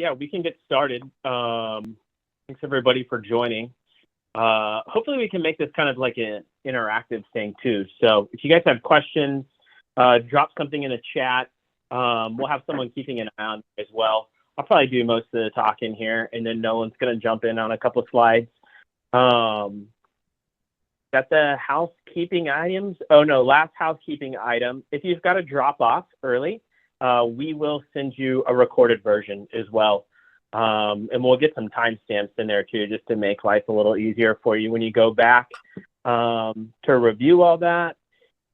yeah, we can get started. Thanks everybody for joining. Hopefully we can make this kind of like an interactive thing too. So if you guys have questions, drop something in the chat. We'll have someone keeping an eye on as well. I'll probably do most of the talking here, and then Nolan's going to jump in on a couple of slides. Got the housekeeping items. Oh no, last housekeeping item. If you've got to drop off early, we will send you a recorded version as well. And we'll get some timestamps in there too, just to make life a little easier for you when you go back to review all that.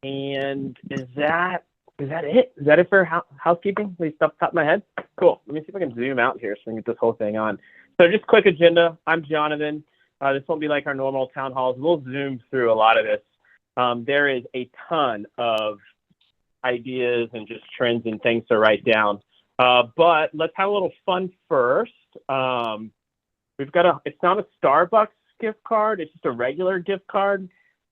And is that it? Is that it for housekeeping? At least off the top of my head. Cool. Let me see if I can zoom out here so we can get this whole thing on. So just quick agenda. I'm Jonathan. This won't be like our normal town halls. We'll zoom through a lot of this. There is a ton of ideas and just trends and things to write down. But let's have a little fun first. We've got it's not a Starbucks gift card. It's just a regular gift card,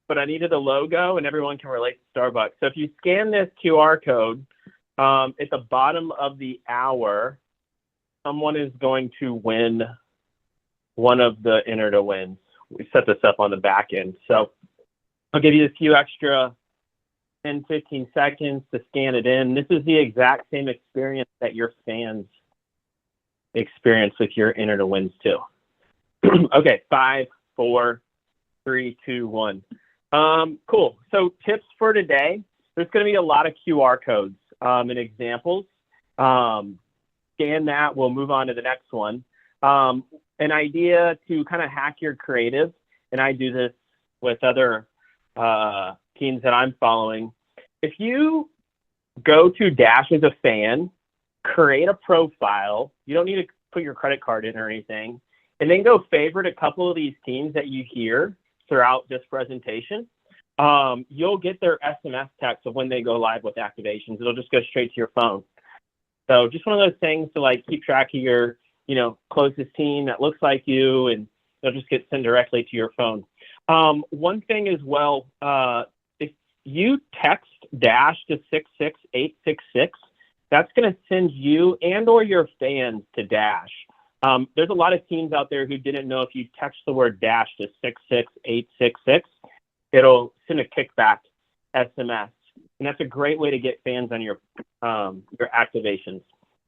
but I needed a logo and everyone can relate to Starbucks. So if you scan this QR code, at the bottom of the hour, someone is going to win one of the enter to wins. We set this up on the back end. So I'll give you a few extra 10, 15 seconds to scan it in. This is the exact same experience that your fans experience with your enter to wins too. Okay, 5, 4, 3, 2, 1. Cool. So tips for today. There's going to be a lot of QR codes and examples. Scan that. We'll move on to the next one. An idea to kind of hack your creative, and I do this with other teams that I'm following. If you go to Dash as a fan, create a profile, you don't need to put your credit card in or anything, and then go favorite a couple of these teams that you hear throughout this presentation, you'll get their SMS text of when they go live with activations. It'll just go straight to your phone. So just one of those things to like keep track of your, closest team that looks like you, and they'll just get sent directly to your phone. One thing as well, if you text Dash to 66866, that's going to send you and or your fans to Dash. There's a lot of teams out there who didn't know if you text the word Dash to 66866, it'll send a kickback SMS. And that's a great way to get fans on your activations.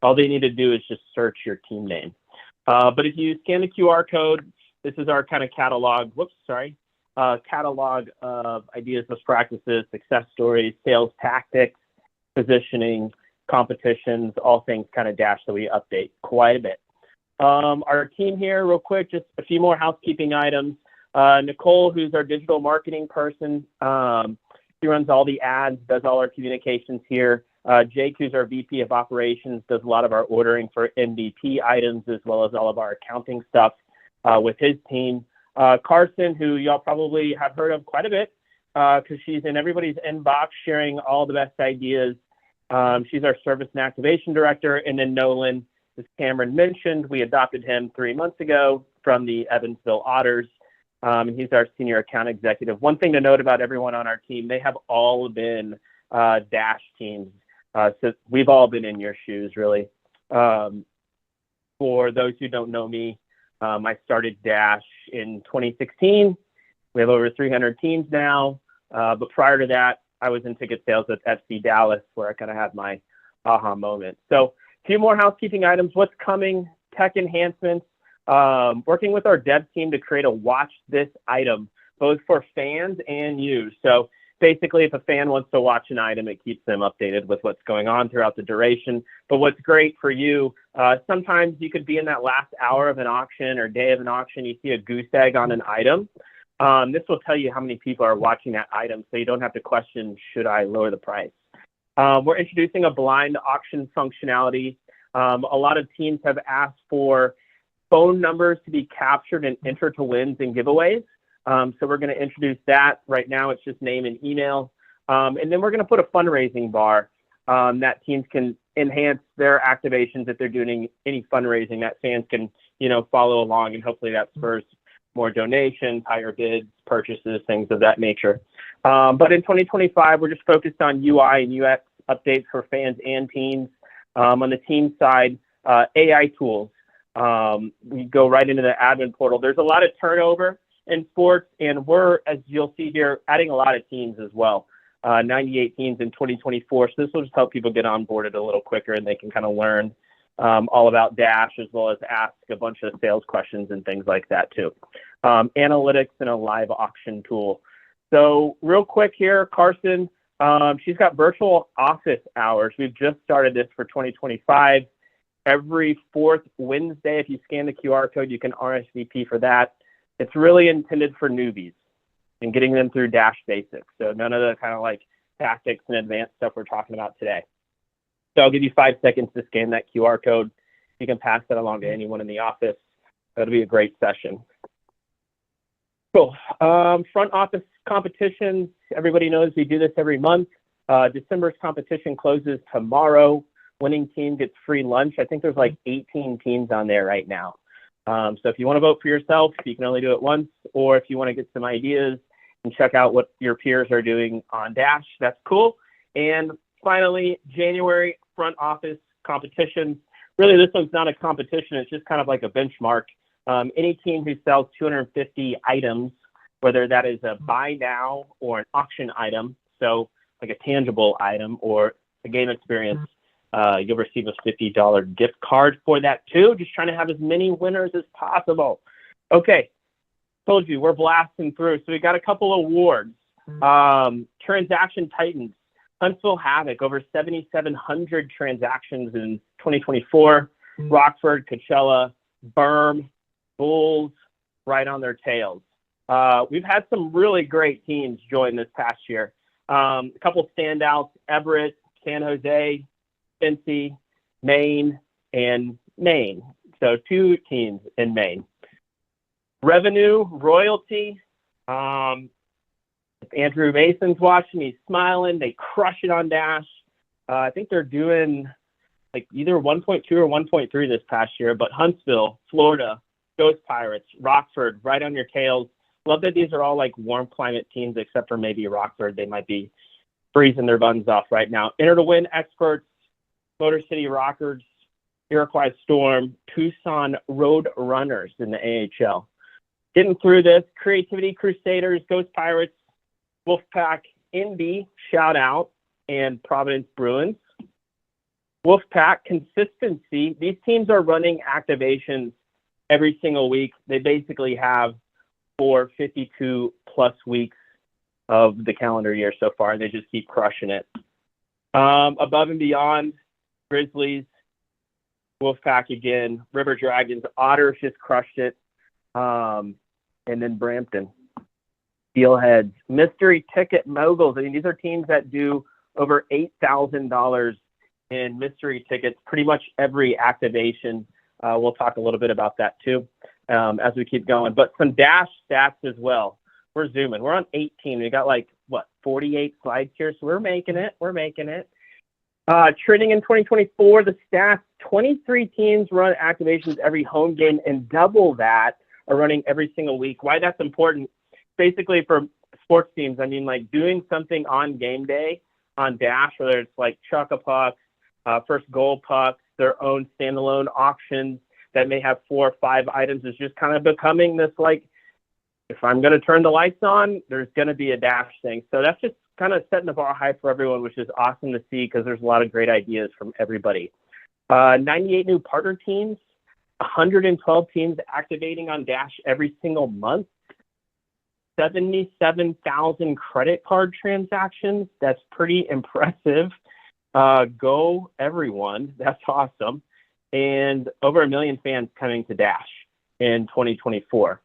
All they need to do is just search your team name. But if you scan the QR code, this is our kind of catalog. Catalog of ideas, best practices, success stories, sales tactics, positioning, competitions, all things kind of Dash that we update quite a bit. Our team here, real quick, just a few more housekeeping items. Nicole, who's our digital marketing person, she runs all the ads, does all our communications here. Jake, who's our VP of operations, does a lot of our ordering for MVP items, as well as all of our accounting stuff with his team. Carson, who y'all probably have heard of quite a bit because she's in everybody's inbox sharing all the best ideas. She's our service and activation director. And then Nolan, as Cameron mentioned, we adopted him 3 months ago from the Evansville Otters. And he's our senior account executive. One thing to note about everyone on our team, they have all been Dash teams. So we've all been in your shoes, really. For those who don't know me, I started Dash in 2016. We have over 300 teams now. But prior to that, I was in ticket sales at FC Dallas, where I kind of had my aha moment. So a few more housekeeping items. What's coming? Tech enhancements. Working with our dev team to create a watch this item, both for fans and you. So basically, if a fan wants to watch an item, it keeps them updated with what's going on throughout the duration. But what's great for you, sometimes you could be in that last hour of an auction or day of an auction, you see a goose egg on an item. This will tell you how many people are watching that item, so you don't have to question, should I lower the price? We're introducing a blind auction functionality. A lot of teams have asked for phone numbers to be captured and enter to wins and giveaways. So we're going to introduce that. Right now, it's just name and email. And then we're going to put a fundraising bar that teams can enhance their activations if they're doing any fundraising, that fans can, follow along, and hopefully that spurs more donations, higher bids, purchases, things of that nature. But in 2025, we're just focused on UI and UX updates for fans and teams. On the team side, AI tools. We go right into the admin portal. There's a lot of turnover in sports, and we're, as you'll see here, adding a lot of teams as well. 98 teams in 2024. So this will just help people get onboarded a little quicker, and they can kind of learn all about Dash, as well as ask a bunch of sales questions and things like that too. Analytics and a live auction tool. So real quick here, Carson, she's got virtual office hours. We've just started this for 2025. Every fourth Wednesday, if you scan the QR code, you can RSVP for that. It's really intended for newbies and getting them through Dash basics. So none of the kind of like tactics and advanced stuff we're talking about today. So I'll give you 5 seconds to scan that QR code. You can pass that along to anyone in the office. That'll be a great session. Cool. Front office competitions. Everybody knows we do this every month. December's competition closes tomorrow. Winning team gets free lunch. I think there's like 18 teams on there right now. So if you want to vote for yourself, you can only do it once, or if you want to get some ideas and check out what your peers are doing on Dash, that's cool. And finally, January front office competition. Really, this one's not a competition. It's just kind of like a benchmark. Any team who sells 250 items, whether that is a buy now or an auction item, so like a tangible item or a game experience, you'll receive a $50 gift card for that too. Just trying to have as many winners as possible. Okay, told you we're blasting through. So we got a couple awards. Transaction Titans, Huntsville Havoc, over 7,700 transactions in 2024. Rockford, Coachella, Berm, Bulls, right on their tails. We've had some really great teams join this past year. A couple standouts: Everett, San Jose, Cincy, Maine, and Maine. So 2 teams in Maine. Revenue, royalty. If Andrew Mason's watching, he's smiling. They crush it on Dash. I think they're doing like either 1.2 or 1.3 this past year, but Huntsville, Florida, Ghost Pirates, Rockford, right on your tails. Love that these are all like warm climate teams, except for maybe Rockford. They might be freezing their buns off right now. Enter to Win experts, Motor City Rockers, Iroquois Storm, Tucson Road Runners in the AHL. Getting through this, Creativity Crusaders, Ghost Pirates, Wolfpack, Indy, shout out, and Providence Bruins. Wolfpack, consistency. These teams are running activations every single week. They basically have for 52 plus weeks of the calendar year so far, and they just keep crushing it. Above and Beyond, Grizzlies, Wolfpack again, River Dragons, Otters just crushed it, and then Brampton, Steelheads, Mystery Ticket Moguls. I mean, these are teams that do over $8,000 in mystery tickets pretty much every activation. We'll talk a little bit about that too as we keep going. But some Dash stats as well. We're zooming. We're on 18. We got like, 48 slides here. So we're making it. Trending in 2024, the stats, 23 teams run activations every home game, and double that are running every single week. Why that's important? Basically for sports teams, I mean, like doing something on game day on Dash, whether it's like Chuck-a-Puck, first goal pucks, their own standalone auctions that may have 4 or 5 items, is just kind of becoming this, like, if I'm going to turn the lights on, there's going to be a Dash thing. So that's just kind of setting the bar high for everyone, which is awesome to see because there's a lot of great ideas from everybody. 98 new partner teams, 112 teams activating on Dash every single month, 77,000 credit card transactions. That's pretty impressive. Go everyone. That's awesome. And over 1 million fans coming to Dash in 2024.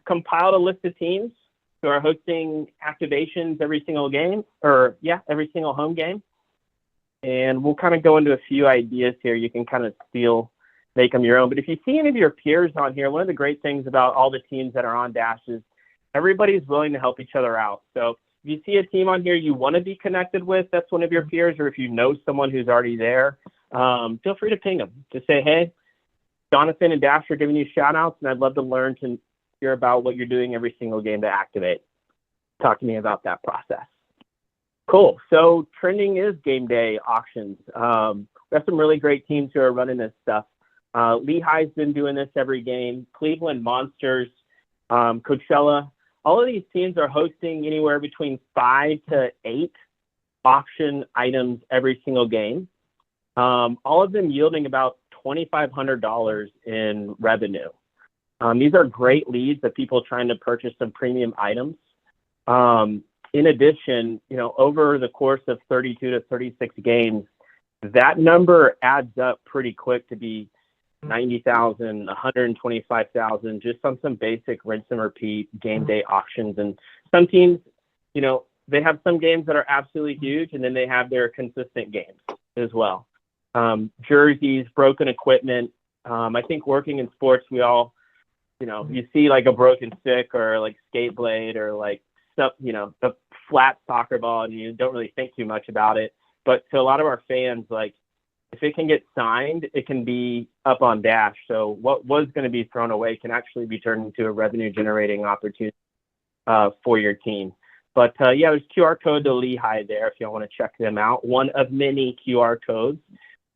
Compiled a list of teams who are hosting activations every single game, every single home game. And we'll kind of go into a few ideas here. You can kind of make them your own. But if you see any of your peers on here, one of the great things about all the teams that are on Dash is everybody's willing to help each other out. So if you see a team on here you want to be connected with, that's one of your peers, or if you know someone who's already there, feel free to ping them. Just say, hey, Jonathan and Dash are giving you shout outs, and I'd love to learn to hear about what you're doing every single game to activate. Talk to me about that process. Cool. So trending is game day auctions. We have some really great teams who are running this stuff. Lehigh's been doing this every game. Cleveland Monsters, Coachella. All of these teams are hosting anywhere between 5 to 8 auction items every single game. All of them yielding about $2,500 in revenue. These are great leads of people trying to purchase some premium items. In addition, over the course of 32 to 36 games, that number adds up pretty quick to be 90,000, 125,000, just on some basic rinse and repeat game day auctions. And some teams, they have some games that are absolutely huge, and then they have their consistent games as well. Jerseys, broken equipment. I think working in sports, we all, you see like a broken stick or like skate blade or like stuff, a flat soccer ball, and you don't really think too much about it. But to a lot of our fans, like, if it can get signed, it can be up on Dash. So what was going to be thrown away can actually be turned into a revenue-generating opportunity for your team. But, there's QR code to Lehigh there if y'all want to check them out. One of many QR codes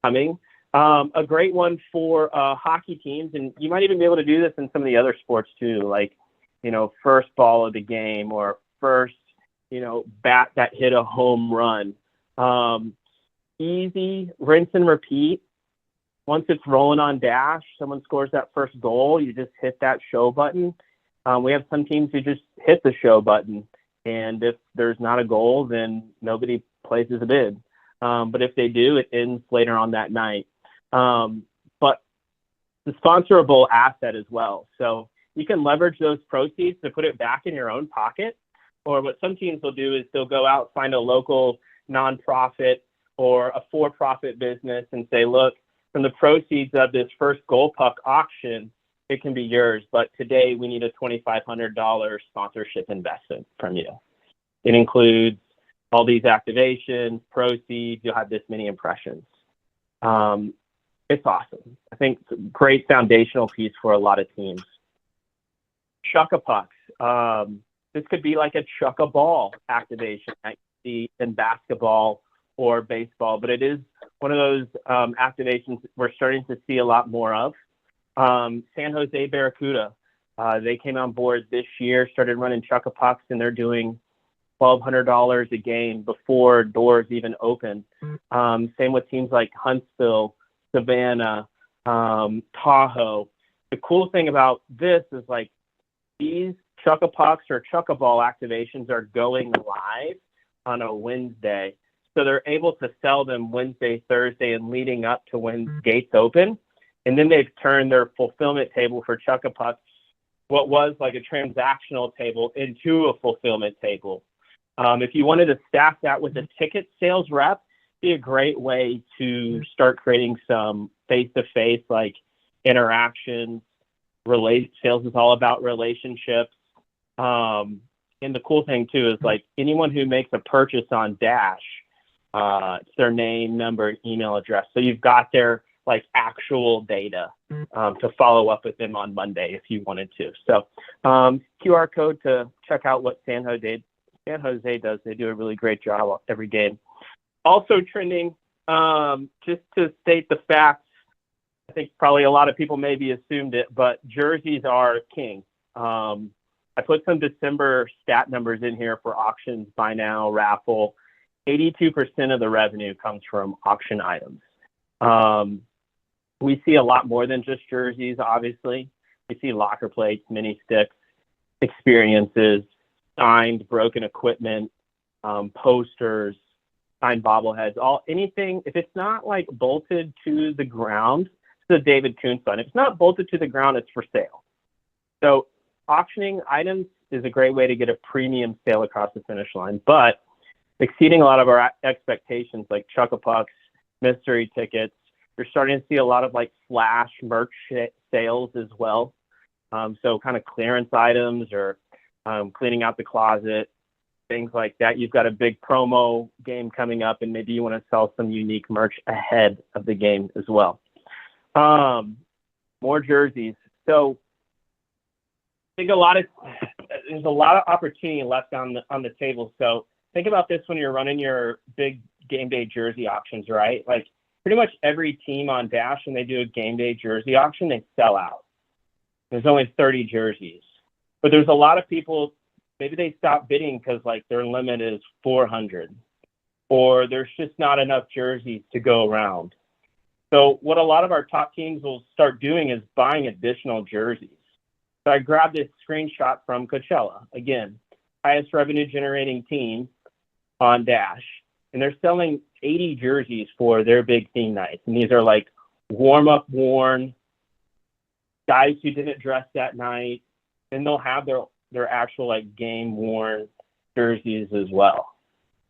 coming. A great one for hockey teams, and you might even be able to do this in some of the other sports too, like, first ball of the game or first, bat that hit a home run. Easy, rinse and repeat. Once it's rolling on Dash, someone scores that first goal, you just hit that show button. We have some teams who just hit the show button, and if there's not a goal, then nobody places a bid. But if they do, it ends later on that night. But the sponsorable asset as well. So you can leverage those proceeds to put it back in your own pocket. Or what some teams will do is they'll go out, find a local nonprofit or a for-profit business and say, look, from the proceeds of this first goal puck auction, it can be yours. But today we need a $2,500 sponsorship investment from you. It includes all these activations, proceeds, you'll have this many impressions. It's awesome. I think it's a great foundational piece for a lot of teams. Chuck-a-pucks. This could be like a chuck-a-ball activation that you see in basketball or baseball, but it is one of those activations we're starting to see a lot more of. San Jose Barracuda, they came on board this year, started running chuck-a-pucks, and they're doing $1,200 a game before doors even open. Same with teams like Huntsville, Savannah, Tahoe. The cool thing about this is like these chuck-a-pucks or chuck-a-ball activations are going live on a Wednesday. So they're able to sell them Wednesday, Thursday, and leading up to when gates open. And then they've turned their fulfillment table for chuck-a-pucks, what was like a transactional table, into a fulfillment table. If you wanted to staff that with a ticket sales rep, it'd be a great way to start creating some face-to-face like interactions. Sales is all about relationships. And the cool thing too is like anyone who makes a purchase on Dash, it's their name, number, email address. So you've got their like actual data to follow up with them on Monday if you wanted to. So QR code to check out what San Jose does. They do a really great job every game. Also trending, just to state the facts, I think probably a lot of people maybe assumed it, but jerseys are king. I put some December stat numbers in here for auctions, buy now, raffle. 82% of the revenue comes from auction items. We see a lot more than just jerseys, obviously. We see locker plates, mini sticks, experiences, signed broken equipment, posters, signed bobbleheads, anything. If it's not like bolted to the ground, it's a David Kuhn sign. If it's not bolted to the ground, it's for sale. So auctioning items is a great way to get a premium sale across the finish line, but exceeding a lot of our expectations, like chuck-a-pucks, mystery tickets. You're starting to see a lot of like flash merch sales as well. So kind of clearance items or cleaning out the closet, things like that. You've got a big promo game coming up, and maybe you want to sell some unique merch ahead of the game as well. More jerseys. So I think there's a lot of opportunity left on the table. So think about this when you're running your big game day jersey auctions, right? Like pretty much every team on Dash, when they do a game day jersey auction, they sell out. There's only 30 jerseys. But there's a lot of people, maybe they stop bidding because like their limit is 400, or there's just not enough jerseys to go around. So what a lot of our top teams will start doing is buying additional jerseys. So I grabbed this screenshot from Coachella, again, highest revenue generating team on Dash, and they're selling 80 jerseys for their big theme nights. And these are like warm up worn guys who didn't dress that night, and they'll have their actual like game worn jerseys as well.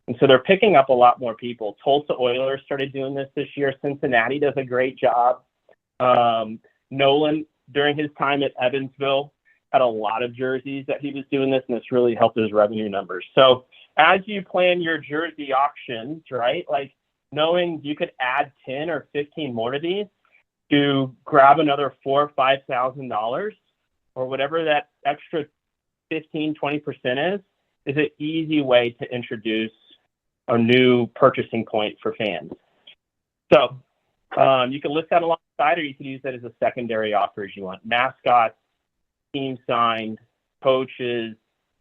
And so they're picking up a lot more people. Tulsa Oilers started doing this year. Cincinnati does a great job. Nolan, during his time at Evansville, had a lot of jerseys that he was doing this, and it's really helped his revenue numbers. So as you plan your jersey auctions, right, like knowing you could add 10 or 15 more to these to grab another $4,000 or $5,000 or whatever that extra 15, 20% is an easy way to introduce a new purchasing point for fans. So you can list that alongside, or you can use that as a secondary offer as you want. Mascots, team signed, coaches,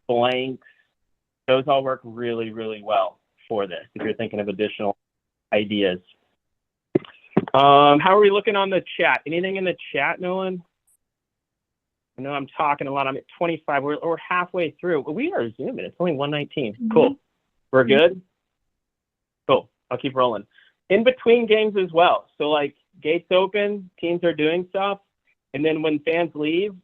blanks, those all work really, really well for this if you're thinking of additional ideas. How are we looking on the chat? Anything in the chat, Nolan? I know I'm talking a lot. I'm at 25. We're halfway through. We are zooming. It's only 1:19. Mm-hmm. Cool. We're good? Cool. I'll keep rolling. In between games as well. So like gates open, teams are doing stuff. And then when fans leave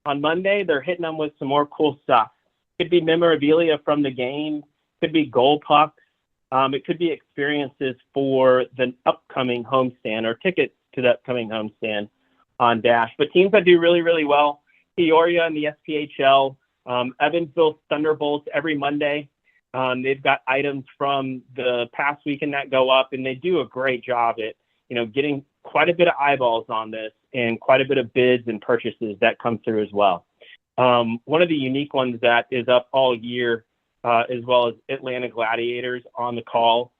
on Monday, they're hitting them with some more cool stuff. Could be memorabilia from the game. Could be goal pucks. It could be experiences for the upcoming homestand or tickets to the upcoming homestand on Dash. But teams that do really, really well, Peoria in the SPHL, Evansville Thunderbolts every Monday. They've got items from the past weekend that go up, and they do a great job at, getting quite a bit of eyeballs on this and quite a bit of bids and purchases that come through as well. One of the unique ones that is up all year, as well as Atlanta Gladiators on the call.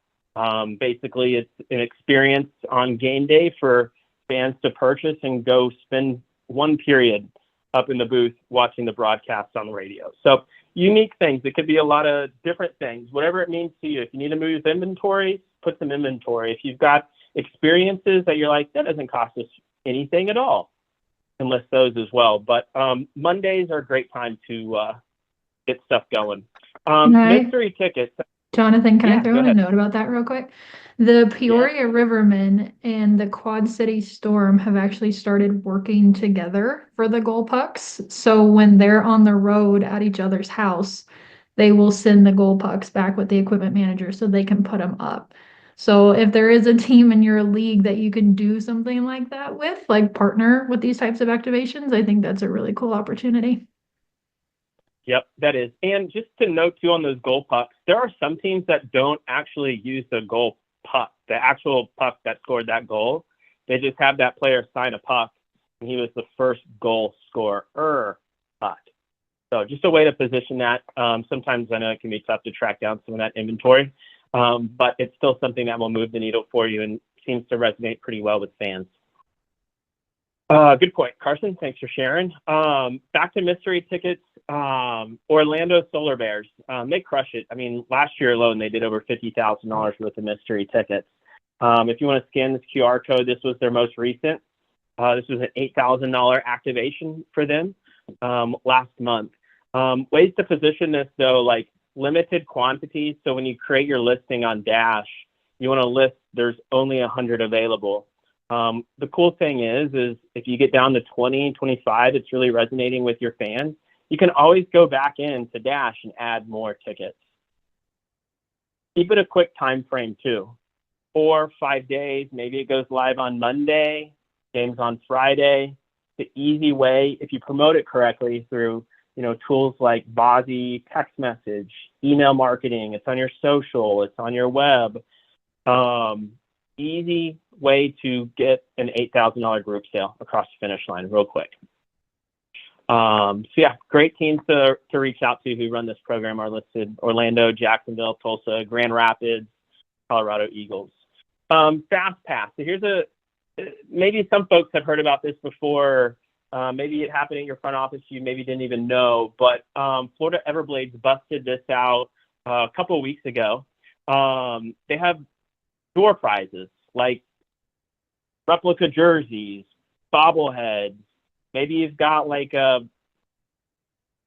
Basically, it's an experience on game day for fans to purchase and go spend one period up in the booth watching the broadcast on the radio. So unique things. It could be a lot of different things, whatever it means to you. If you need to move inventory, put some inventory. If you've got experiences that you're like, that doesn't cost us anything at all, and list those as well. But Mondays are a great time to get stuff going. Mystery tickets. Jonathan, can I throw in a note about that real quick? The Peoria Rivermen and the Quad City Storm have actually started working together for the goal pucks. So when they're on the road at each other's house, they will send the goal pucks back with the equipment manager so they can put them up. So if there is a team in your league that you can do something like that with, like partner with these types of activations, I think that's a really cool opportunity. Yep, that is. And just to note too on those goal pucks, there are some teams that don't actually use the goal puck, the actual puck that scored that goal. They just have that player sign a puck, and he was the first goal scorer puck. So just a way to position that. Sometimes I know it can be tough to track down some of that inventory, but it's still something that will move the needle for you and seems to resonate pretty well with fans. Good point, Carson. Thanks for sharing. Back to mystery tickets. Orlando Solar Bears. They crush it. I mean, last year alone, they did over $50,000 worth of mystery tickets. If you want to scan this QR code, this was their most recent. This was an $8,000 activation for them last month. Ways to position this, though, like limited quantities. So when you create your listing on Dash, you want to list there's only 100 available. The cool thing is if you get down to 20, 25, it's really resonating with your fans. You can always go back into Dash and add more tickets. Keep it a quick time frame too. 4 or 5 days, maybe it goes live on Monday, games on Friday. The easy way, if you promote it correctly through, tools like Bozy, text message, email marketing, it's on your social, it's on your web. Easy way to get an $8,000 group sale across the finish line real quick. So yeah, great teams to reach out to who run this program are listed: Orlando, Jacksonville, Tulsa, Grand Rapids, Colorado Eagles. Fast Pass. So maybe some folks have heard about this before. Maybe it happened in your front office. You maybe didn't even know, but Florida Everblades busted this out a couple of weeks ago. They have door prizes like replica jerseys, bobbleheads. Maybe you've got like a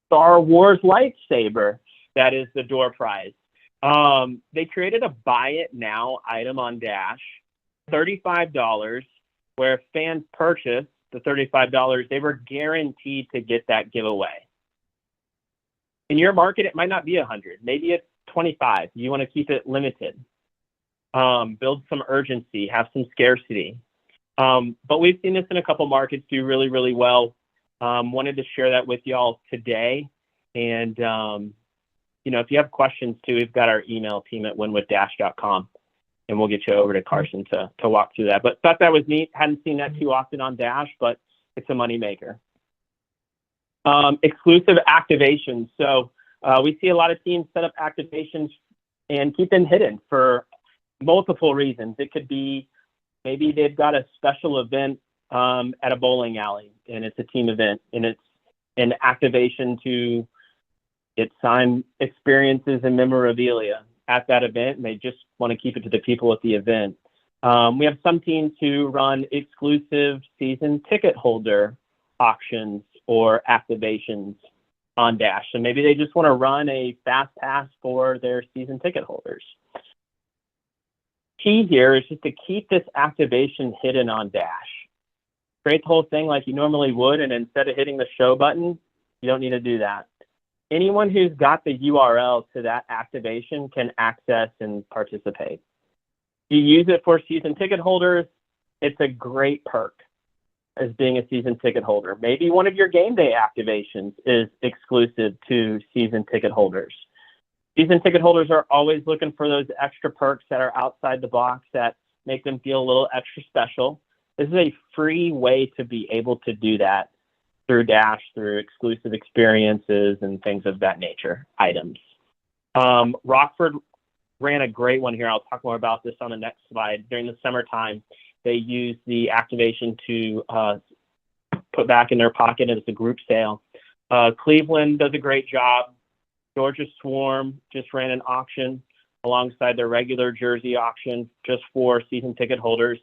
Star Wars lightsaber that is the door prize. They created a buy it now item on Dash, $35, where fans purchase the $35, they were guaranteed to get that giveaway. In your market, it might not be 100. Maybe it's 25. You want to keep it limited. Build some urgency, have some scarcity. But we've seen this in a couple markets do really, really well. Wanted to share that with y'all today. And, if you have questions too, we've got our email team at winwithdash.com, and we'll get you over to Carson to walk through that. But thought that was neat. Hadn't seen that too often on Dash, but it's a moneymaker. Exclusive activations. So we see a lot of teams set up activations and keep them hidden for multiple reasons. It could be maybe they've got a special event at a bowling alley, and it's a team event, and it's an activation to get signed experiences and memorabilia at that event, and they just want to keep it to the people at the event. We have some teams who run exclusive season ticket holder auctions or activations on Dash. So maybe they just want to run a fast pass for their season ticket holders. Key here is just to keep this activation hidden on Dash. Create the whole thing like you normally would, and instead of hitting the show button, you don't need to do that. Anyone who's got the URL to that activation can access and participate. You use it for season ticket holders, it's a great perk as being a season ticket holder. Maybe one of your game day activations is exclusive to season ticket holders. Season ticket holders are always looking for those extra perks that are outside the box that make them feel a little extra special. This is a free way to be able to do that through Dash, through exclusive experiences and things of that nature, items. Rockford ran a great one here. I'll talk more about this on the next slide. During the summertime, they used the activation to put back in their pocket as a group sale. Cleveland does a great job. Georgia Swarm just ran an auction alongside their regular jersey auction just for season ticket holders.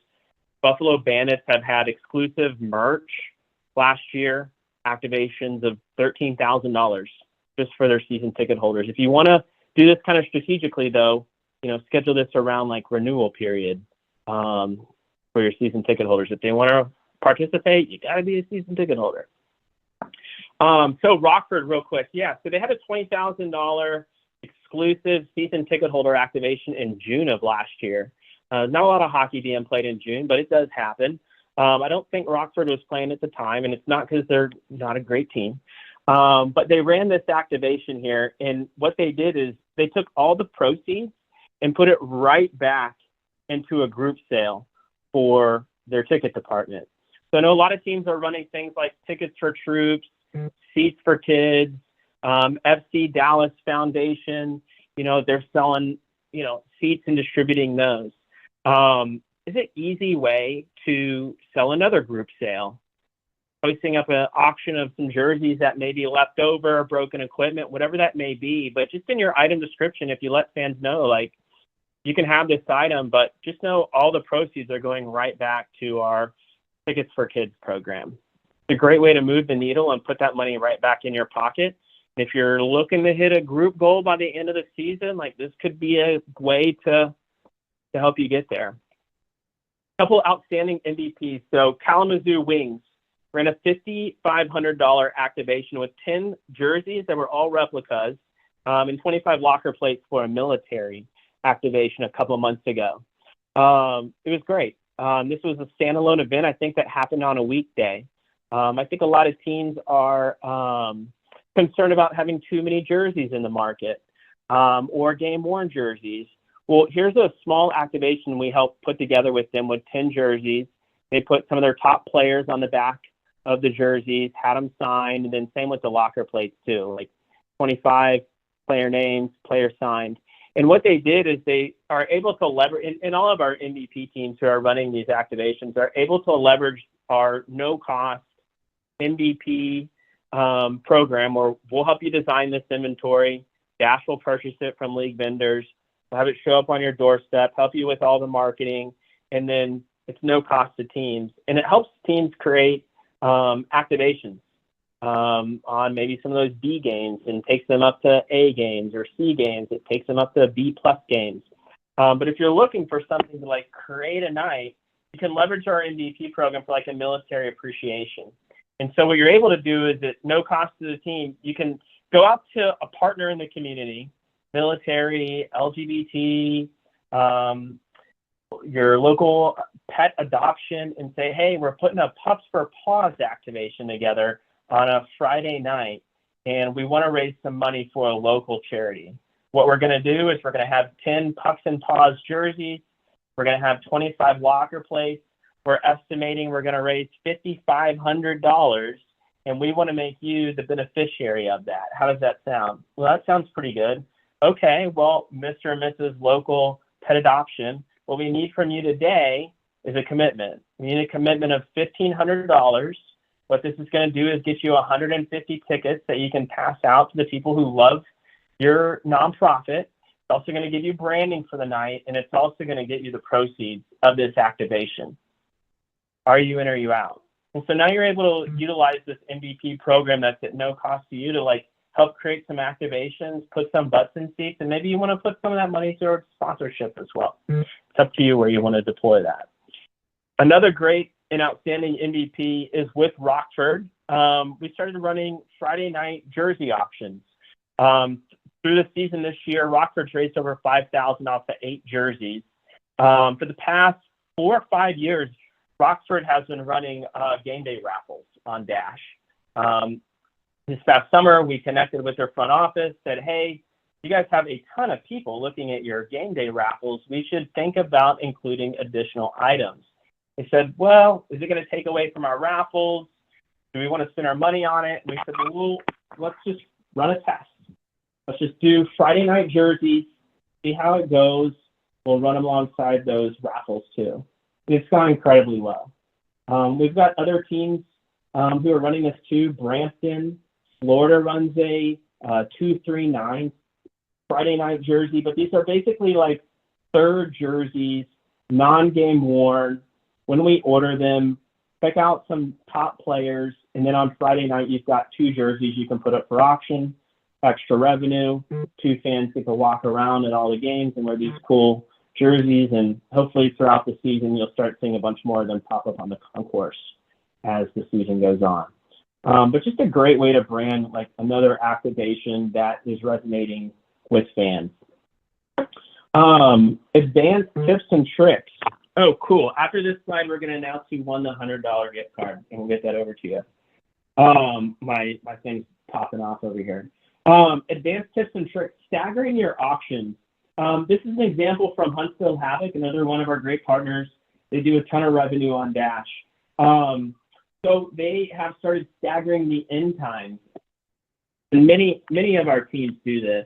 Buffalo Bandits have had exclusive merch last year, activations of $13,000 just for their season ticket holders. If you want to do this kind of strategically, though, schedule this around like renewal period for your season ticket holders. If they want to participate, you got to be a season ticket holder. So Rockford, real quick. Yeah, so they had a $20,000 exclusive season ticket holder activation in June of last year. Not a lot of hockey being played in June, but it does happen. I don't think Rockford was playing at the time, and it's not because they're not a great team. But they ran this activation here, and what they did is they took all the proceeds and put it right back into a group sale for their ticket department. So I know a lot of teams are running things like Tickets for Troops, Seats for Kids, FC Dallas Foundation. They're selling, seats and distributing those. Is an easy way to sell another group sale. Posting up an auction of some jerseys that may be left over, broken equipment, whatever that may be. But just in your item description, if you let fans know, like, you can have this item, but just know all the proceeds are going right back to our Tickets for Kids program. It's a great way to move the needle and put that money right back in your pocket. If you're looking to hit a group goal by the end of the season, like, this could be a way to help you get there. Couple outstanding MVPs. So Kalamazoo Wings ran a $5,500 activation with 10 jerseys that were all replicas and 25 locker plates for a military activation a couple of months ago. It was great. This was a standalone event, I think, that happened on a weekday. I think a lot of teams are concerned about having too many jerseys in the market or game-worn jerseys. Well, here's a small activation we helped put together with them with 10 jerseys. They put some of their top players on the back of the jerseys, had them signed, and then same with the locker plates too, like 25 player names, player signed. And what they did is they are able to leverage, and all of our MVP teams who are running these activations are able to leverage our no-cost MVP program where we'll help you design this inventory. Dash will purchase it from league vendors. We'll have it show up on your doorstep, help you with all the marketing, and then it's no cost to teams. And it helps teams create activations on maybe some of those B games and takes them up to A games or C games. It takes them up to B+ games. But if you're looking for something to like create a night, you can leverage our MVP program for like a military appreciation. And so what you're able to do is at no cost to the team, you can go out to a partner in the community, military, LGBT, your local pet adoption, and say, hey, we're putting a Pups for Paws activation together on a Friday night, and we want to raise some money for a local charity. What we're going to do is we're going to have 10 Pups and Paws jerseys. We're going to have 25 locker plates. We're estimating we're going to raise $5,500, and we want to make you the beneficiary of that. How does that sound? Well, that sounds pretty good. Okay, well, Mr. and Mrs. Local Pet Adoption, what we need from you today is a commitment. We need a commitment of $1,500. What this is going to do is get you 150 tickets that you can pass out to the people who love your nonprofit. It's also going to give you branding for the night, and it's also going to get you the proceeds of this activation. Are you in or are you out? And so now you're able to utilize this MVP program that's at no cost to you to like help create some activations, put some butts in seats, and maybe you want to put some of that money towards sponsorship as well. It's up to you where you want to deploy that. Another great and outstanding MVP is with Rockford. We started running Friday night jersey auctions. Through the season this year, Rockford's raised over $5,000 off the 8 jerseys. For the past 4 or 5 years, Rockford has been running game day raffles on Dash. This past summer, we connected with their front office, said, hey, you guys have a ton of people looking at your game day raffles. We should think about including additional items. They said, well, is it going to take away from our raffles? Do we want to spend our money on it? And we said, well, let's just run a test. Let's just do Friday night jerseys, see how it goes. We'll run them alongside those raffles too. And it's gone incredibly well. We've got other teams who are running this too. Brampton, Florida runs a 239 Friday night jersey, but these are basically like third jerseys, non-game worn. When we order them, check out some top players, and then on Friday night, you've got 2 jerseys you can put up for auction, extra revenue. 2 fans get to walk around at all the games and wear these cool jerseys, and hopefully throughout the season, you'll start seeing a bunch more of them pop up on the concourse as the season goes on. But just a great way to brand like another activation that is resonating with fans. Advanced tips and tricks. Oh, cool. After this slide, we're going to announce who won the $100 gift card, and we'll get that over to you. My thing's popping off over here. Advanced tips and tricks, staggering your auctions. This is an example from Huntsville Havoc, another one of our great partners. They do a ton of revenue on Dash. So they have started staggering the end times. And many of our teams do this.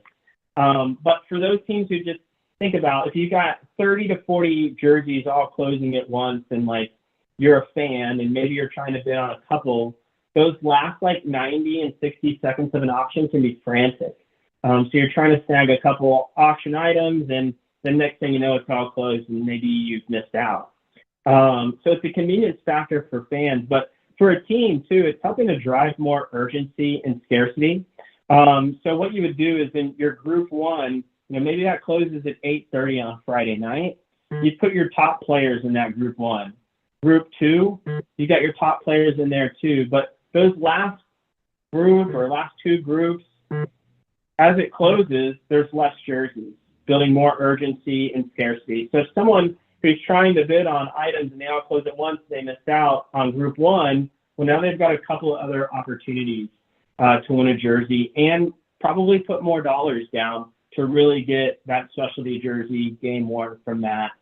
But for those teams who just think about, if you got 30 to 40 jerseys all closing at once and like you're a fan and maybe you're trying to bid on a couple, those last like 90 and 60 seconds of an auction can be frantic. So you're trying to snag a couple auction items, and the next thing you know, it's all closed and maybe you've missed out. So it's a convenience factor for fans, but for a team too, it's helping to drive more urgency and scarcity. So what you would do is in your group 1, maybe that closes at 8:30 on Friday night. You put your top players in that group 1. Group 2, you got your top players in there too, but those last group or last 2 groups, as it closes, there's less jerseys, building more urgency and scarcity. So if someone who's trying to bid on items and they all close at once, they missed out on group 1, well, now they've got a couple of other opportunities to win a jersey and probably put more dollars down to really get that specialty jersey game worn from that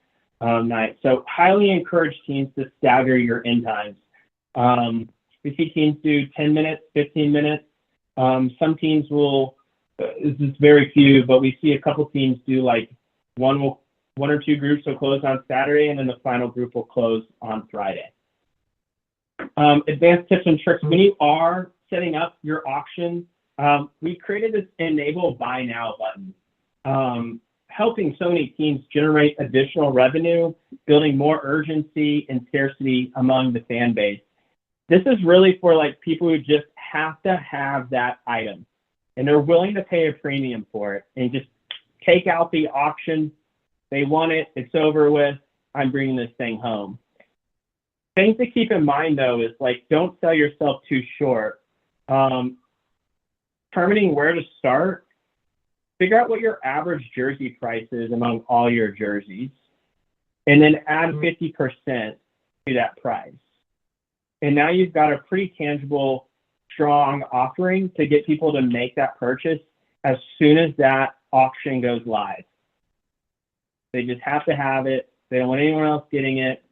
night. So highly encourage teams to stagger your end times. We see teams do 10 minutes, 15 minutes. Some teams will this is very few, but we see a couple teams do like one or two groups will close on Saturday, and then the final group will close on Friday. Advanced tips and tricks. When you are setting up your auction, we created this enable buy now button, helping so many teams generate additional revenue, building more urgency and scarcity among the fan base. This is really for like people who just have to have that item and they're willing to pay a premium for it and just take out the auction. They want it, it's over with, I'm bringing this thing home. Things to keep in mind though is like, don't sell yourself too short. Determining where to start, figure out what your average jersey price is among all your jerseys, and then add 50% to that price. And now you've got a pretty tangible, strong offering to get people to make that purchase as soon as that auction goes live. They just have to have it. They don't want anyone else getting it.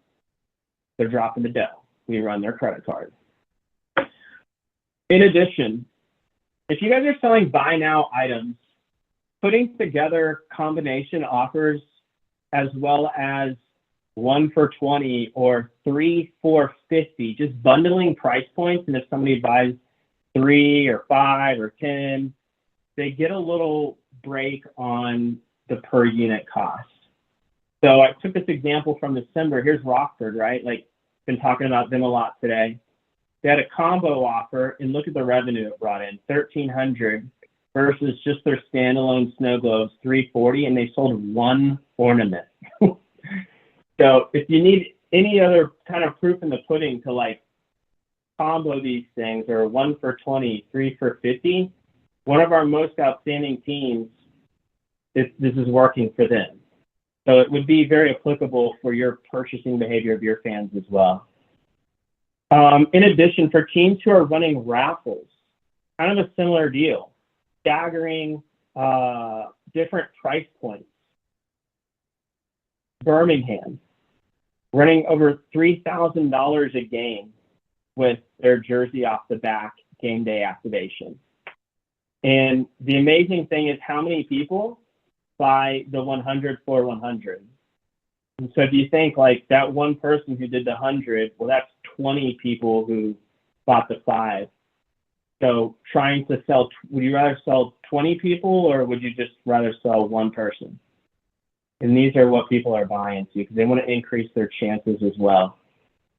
They're dropping the dough. We run their credit card. In addition, if you guys are selling buy now items, putting together combination offers as well as 1 for $20 or 3 for $50, just bundling price points. And if somebody buys 3 or 5 or 10, they get a little break on the per unit cost. So I took this example from December. Here's Rockford, right? Like, been talking about them a lot today. They had a combo offer, and look at the revenue it brought in, $1,300 versus just their standalone snow globes, $340, and they sold 1 ornament. So if you need any other kind of proof in the pudding to like combo these things, or 1 for $20, 3 for $50, one of our most outstanding teams, this is working for them. So it would be very applicable for your purchasing behavior of your fans as well. In addition, for teams who are running raffles, kind of a similar deal, staggering different price points. Birmingham, running over $3,000 a game with their jersey off the back game day activation. And the amazing thing is how many people buy the 100 for 100. And so if you think like that one person who did the 100, well, that's 20 people who bought the 5. So trying to sell, would you rather sell 20 people or would you just rather sell one person? And these are what people are buying to because they want to increase their chances as well.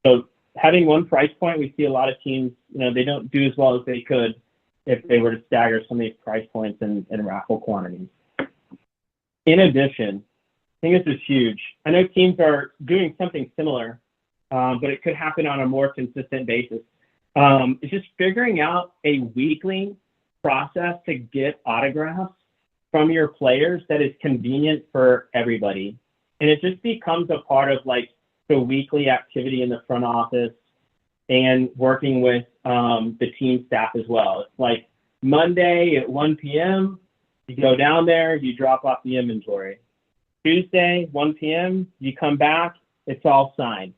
So having one price point, we see a lot of teams, they don't do as well as they could if they were to stagger some of these price points and raffle quantities. In addition, I think this is huge. I know teams are doing something similar, but it could happen on a more consistent basis. It's just figuring out a weekly process to get autographs from your players that is convenient for everybody. And it just becomes a part of like the weekly activity in the front office and working with the team staff as well. It's like Monday at 1 p.m., you go down there, you drop off the inventory. Tuesday, 1 p.m., you come back, it's all signed.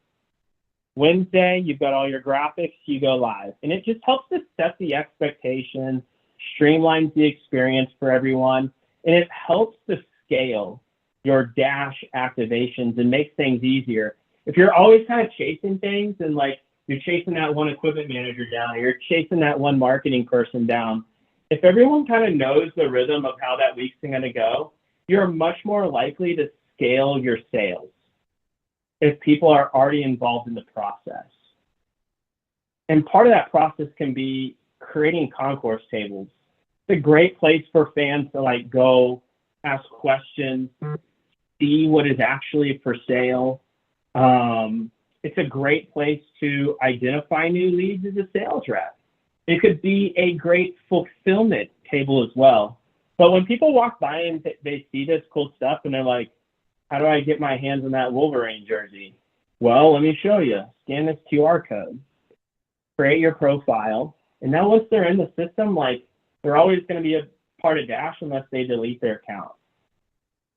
Wednesday, you've got all your graphics, you go live. And it just helps to set the expectation, streamlines the experience for everyone, and it helps to scale your Dash activations and make things easier. If you're always kind of chasing things and like you're chasing that one equipment manager down, or you're chasing that one marketing person down, if everyone kind of knows the rhythm of how that week's going to go, you're much more likely to scale your sales if people are already involved in the process. And part of that process can be creating concourse tables. It's a great place for fans to like go ask questions, see what is actually for sale. It's a great place to identify new leads as a sales rep. It could be a great fulfillment table as well. But when people walk by and they see this cool stuff and they're like, how do I get my hands on that Wolverine jersey? Well, let me show you. Scan this QR code, create your profile. And now once they're in the system, like they're always going to be a part of Dash unless they delete their account.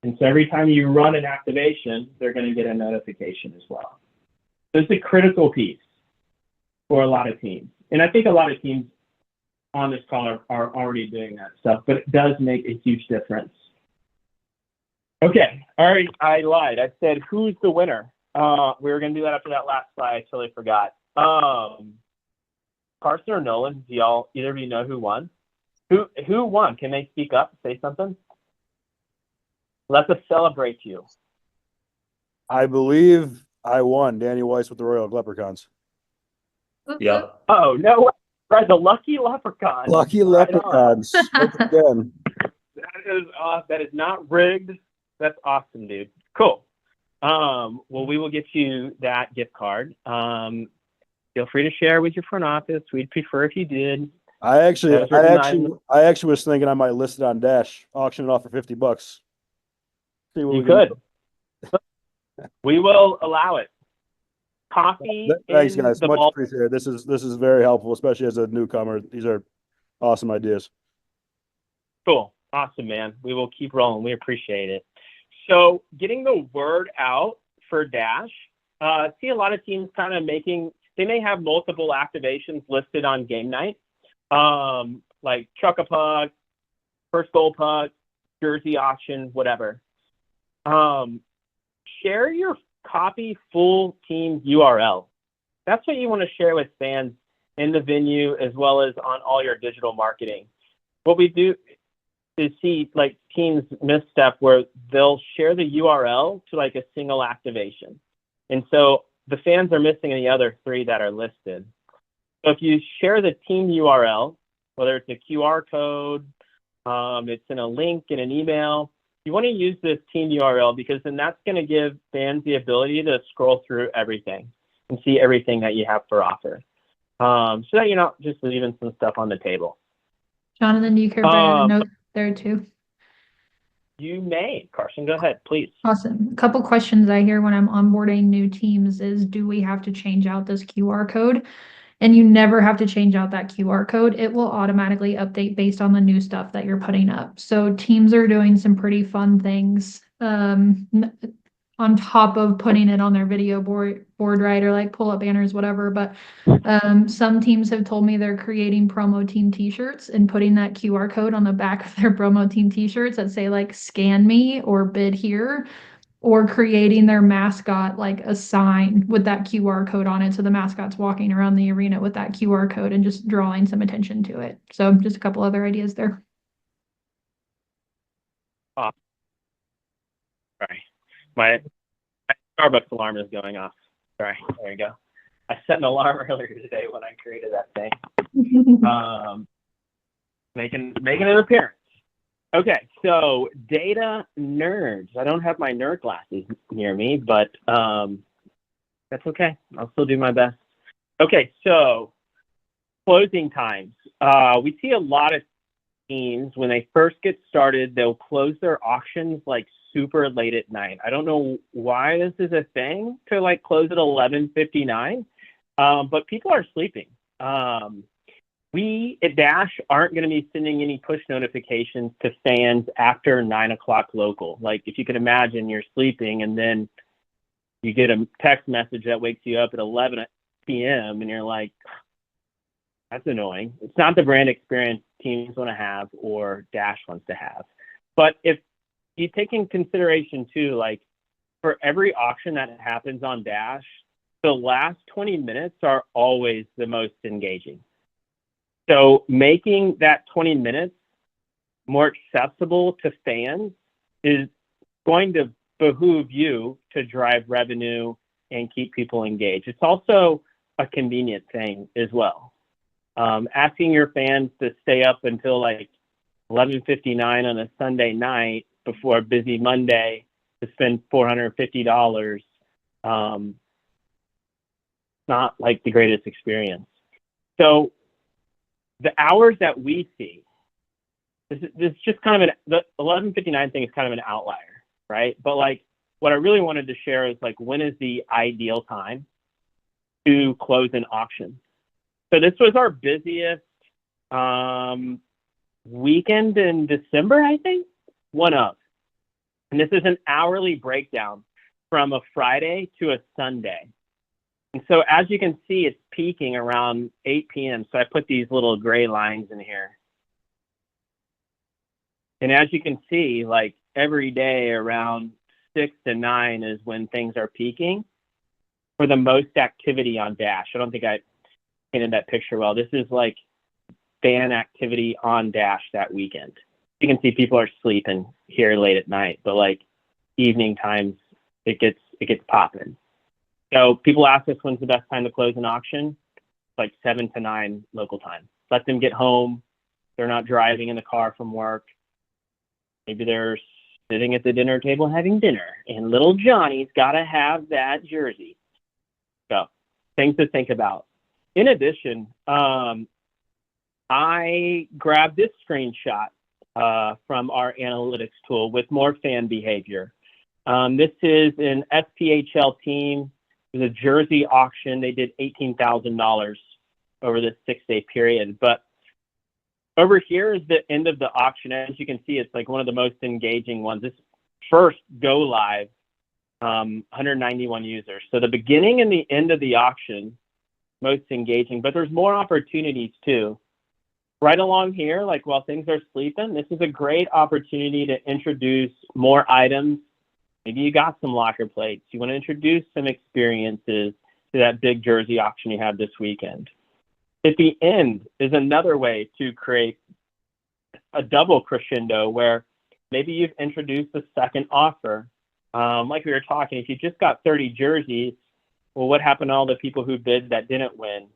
And so every time you run an activation, they're going to get a notification as well. So it's a critical piece for a lot of teams. And I think a lot of teams on this call are already doing that stuff, but it does make a huge difference. Okay, all right, I lied. I said, who's the winner? We were going to do that after that last slide. I totally forgot. Carson or Nolan, do either of you know who won? Who won? Can they speak up, say something? Let us celebrate you. I believe I won. Danny Weiss with the Royal Leprechauns. Yep. Oh, no way. Right, the Lucky Leprechauns. Lucky Leprechauns. Again. That is not rigged. That's awesome, dude. Cool. Well, we will get you that gift card. Feel free to share with your front office. We'd prefer if you did. I actually was thinking I might list it on Dash, auction it off for $50. You could. We will allow it. Coffee. Thanks, guys. Much appreciated. This is very helpful, especially as a newcomer. These are awesome ideas. Cool. Awesome, man. We will keep rolling. We appreciate it. So getting the word out for Dash, see a lot of teams kind of they may have multiple activations listed on game night, like Chuck a Puck, First Goal Puck, Jersey Auction, whatever. Share your copy full team URL. That's what you want to share with fans in the venue as well as on all your digital marketing. What we do is see like teams misstep where they'll share the URL to like a single activation. And so the fans are missing the other three that are listed. So if you share the team URL, whether it's a QR code, it's in a link in an email, you want to use this team URL because then that's going to give fans the ability to scroll through everything and see everything that you have for offer. So that you're not just leaving some stuff on the table. Jonathan, do you care if I add a note there too? You may. Carson, go ahead, please. Awesome. A couple questions I hear when I'm onboarding new teams is, do we have to change out this QR code? And you never have to change out that QR code. It will automatically update based on the new stuff that you're putting up. So teams are doing some pretty fun things on top of putting it on their video board, right? Or like pull up banners, whatever. But some teams have told me they're creating promo team t-shirts and putting that QR code on the back of their promo team t-shirts that say like scan me or bid here, or creating their mascot like a sign with that QR code on it. So the mascot's walking around the arena with that QR code and just drawing some attention to it. So just a couple other ideas there. Sorry. My Starbucks alarm is going off. Sorry. There you go. I set an alarm earlier today when I created that thing. Making an appearance. Okay, so data nerds. I don't have my nerd glasses near me, but that's okay. I'll still do my best. Okay, so closing times. We see a lot of teams when they first get started, they'll close their auctions like super late at night. I don't know why this is a thing to like close at 11:59, but people are sleeping. We at Dash aren't going to be sending any push notifications to fans after 9 o'clock local. Like if you can imagine, you're sleeping and then you get a text message that wakes you up at 11 p.m. and you're like, that's annoying. It's not the brand experience teams want to have or Dash wants to have. But if you take in consideration too, like for every auction that happens on Dash, the last 20 minutes are always the most engaging. So making that 20 minutes more accessible to fans is going to behoove you to drive revenue and keep people engaged. It's also a convenient thing as well. Asking your fans to stay up until like 11:59 on a Sunday night before a busy Monday to spend $450, not like the greatest experience. So the hours that we see, this is just kind of the 11:59 thing is kind of an outlier, right? But like what I really wanted to share is like, when is the ideal time to close an auction? So this was our busiest weekend in December, I think, one of. And this is an hourly breakdown from a Friday to a Sunday. And so as you can see, it's peaking around 8 p.m. So I put these little gray lines in here. And as you can see, like every day around 6 to 9 is when things are peaking for the most activity on Dash. I don't think I painted that picture well. This is like fan activity on Dash that weekend. You can see people are sleeping here late at night, but like evening times, it gets popping. So people ask us when's the best time to close an auction. It's like 7 to 9 local time. Let them get home. They're not driving in the car from work. Maybe they're sitting at the dinner table having dinner, and little Johnny's got to have that jersey. So things to think about. In addition, I grabbed this screenshot from our analytics tool with more fan behavior. This is an SPHL team. It was a jersey auction. They did $18,000 over this 6-day period. But over here is the end of the auction. As you can see, it's like one of the most engaging ones. This first go live, 191 users. So the beginning and the end of the auction, most engaging, but there's more opportunities too. Right along here, like while things are sleeping, this is a great opportunity to introduce more items. Maybe you got some locker plates. You want to introduce some experiences to that big jersey auction you have this weekend. At the end is another way to create a double crescendo where maybe you've introduced a second offer. Like we were talking, if you just got 30 jerseys, well, what happened to all the people who bid that didn't win?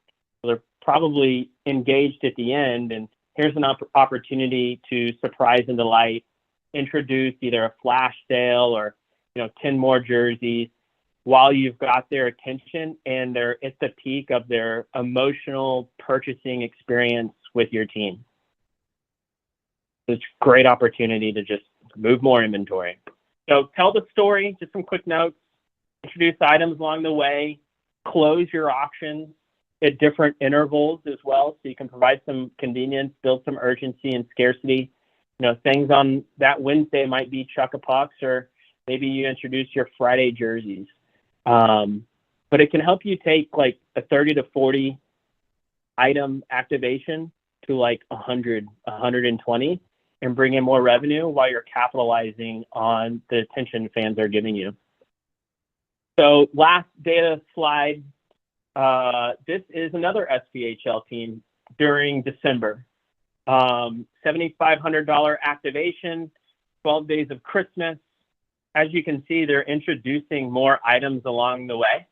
Well, they're probably engaged at the end, and here's an opportunity to surprise and delight, introduce either a flash sale or 10 more jerseys while you've got their attention and they're at the peak of their emotional purchasing experience with your team. It's a great opportunity to just move more inventory. So tell the story, just some quick notes, introduce items along the way, close your auctions at different intervals as well, so you can provide some convenience, build some urgency and scarcity. Things on that Wednesday might be Chuck-a-Pucks, or maybe you introduce your Friday jerseys. But it can help you take like a 30 to 40 item activation to like 100, 120 and bring in more revenue while you're capitalizing on the attention fans are giving you. So last data slide. This is another SPHL team during December. $7,500 activation, 12 days of Christmas. As you can see, they're introducing more items along the way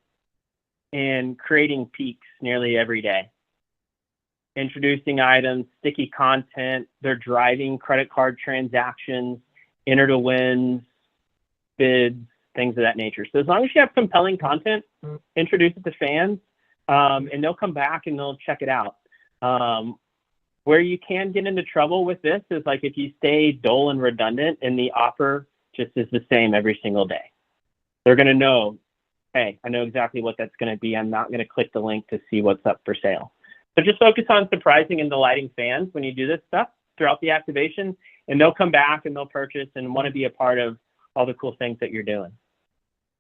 and creating peaks nearly every day. Introducing items, sticky content, they're driving credit card transactions, enter to wins, bids, things of that nature. So as long as you have compelling content, introduce it to fans, and they'll come back and they'll check it out. Where you can get into trouble with this is like if you stay dull and redundant and the offer just is the same every single day. They're going to know, hey, I know exactly what that's going to be. I'm not going to click the link to see what's up for sale. So just focus on surprising and delighting fans when you do this stuff throughout the activation, and they'll come back and they'll purchase and want to be a part of all the cool things that you're doing.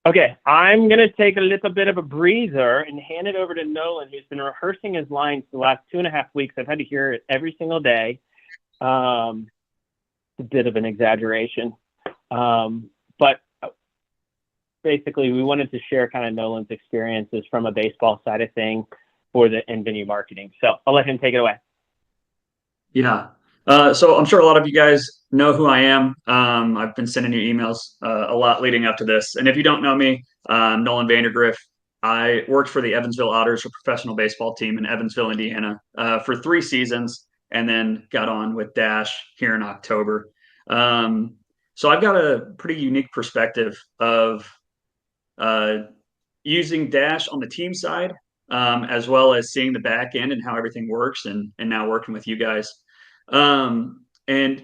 Okay, I'm going to take a little bit of a breather and hand it over to Nolan, who's been rehearsing his lines the last 2.5 weeks. I've had to hear it every single day. It's a bit of an exaggeration. But basically, we wanted to share kind of Nolan's experiences from a baseball side of things for the in-venue marketing. So I'll let him take it away. Yeah. So I'm sure a lot of you guys know who I am. I've been sending you emails a lot leading up to this. And if you don't know me, Nolan Vandergriff. I worked for the Evansville Otters, a professional baseball team in Evansville, Indiana, for 3 seasons, and then got on with Dash here in October. So I've got a pretty unique perspective of using Dash on the team side, as well as seeing the back end and how everything works, and now working with you guys. And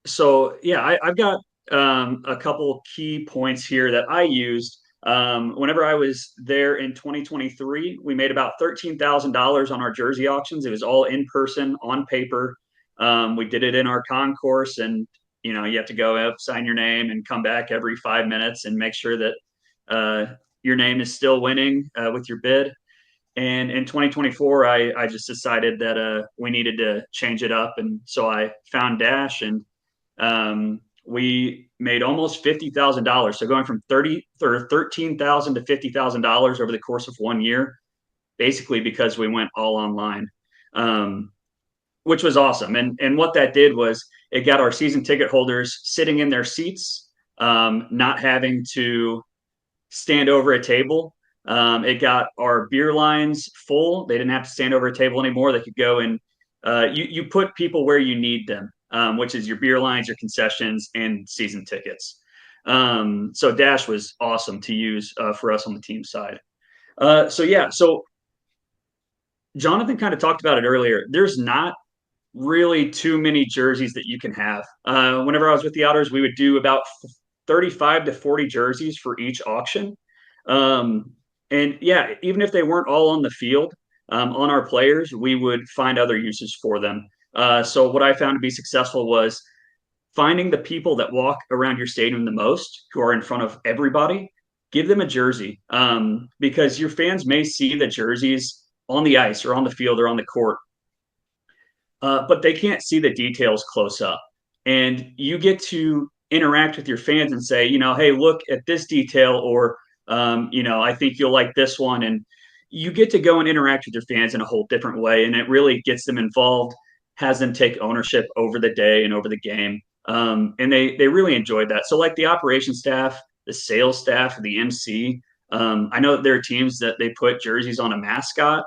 so, yeah, I've got a couple key points here that I used. Whenever I was there in 2023, we made about $13,000 on our jersey auctions. It was all in person, on paper. We did it in our concourse, and you have to go up, sign your name, and come back every 5 minutes and make sure that your name is still winning with your bid. And in 2024, I just decided that we needed to change it up. And so I found Dash, and we made almost $50,000. So going from 13,000 to $50,000 over the course of 1 year, basically because we went all online, which was awesome. And what that did was it got our season ticket holders sitting in their seats, not having to stand over a table. It got our beer lines full. They didn't have to stand over a table anymore. They could go and you put people where you need them, which is your beer lines, your concessions, and season tickets. So Dash was awesome to use for us on the team side. So Jonathan kind of talked about it earlier. There's not really too many jerseys that you can have. Whenever I was with the Otters, we would do about 35 to 40 jerseys for each auction. And yeah, even if they weren't all on the field, on our players, we would find other uses for them. So what I found to be successful was finding the people that walk around your stadium the most, who are in front of everybody, give them a jersey, because your fans may see the jerseys on the ice or on the field or on the court, but they can't see the details close up. And you get to interact with your fans and say, hey, look at this detail, or, I think you'll like this one. And you get to go and interact with your fans in a whole different way. And it really gets them involved, has them take ownership over the day and over the game. And they really enjoyed that. So like the operations staff, the sales staff, the MC, I know that there are teams that they put jerseys on a mascot,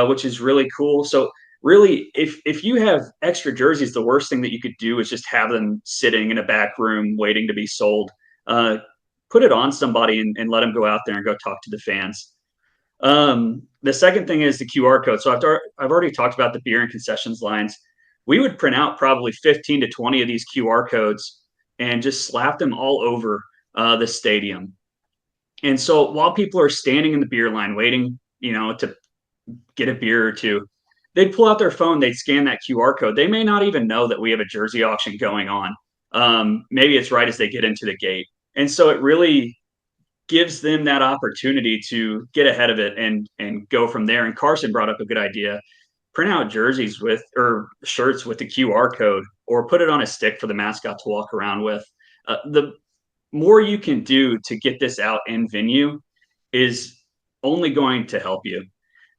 which is really cool. So really, if you have extra jerseys, the worst thing that you could do is just have them sitting in a back room waiting to be sold. Put it on somebody and let them go out there and go talk to the fans. The second thing is the QR code. So I've already talked about the beer and concessions lines. We would print out probably 15 to 20 of these QR codes and just slap them all over the stadium. And so while people are standing in the beer line waiting, to get a beer or two, they'd pull out their phone, they'd scan that QR code. They may not even know that we have a jersey auction going on. Maybe it's right as they get into the gate. And so it really gives them that opportunity to get ahead of it and go from there. And Carson brought up a good idea. Print out jerseys or shirts with the QR code, or put it on a stick for the mascot to walk around with. The more you can do to get this out in venue is only going to help you.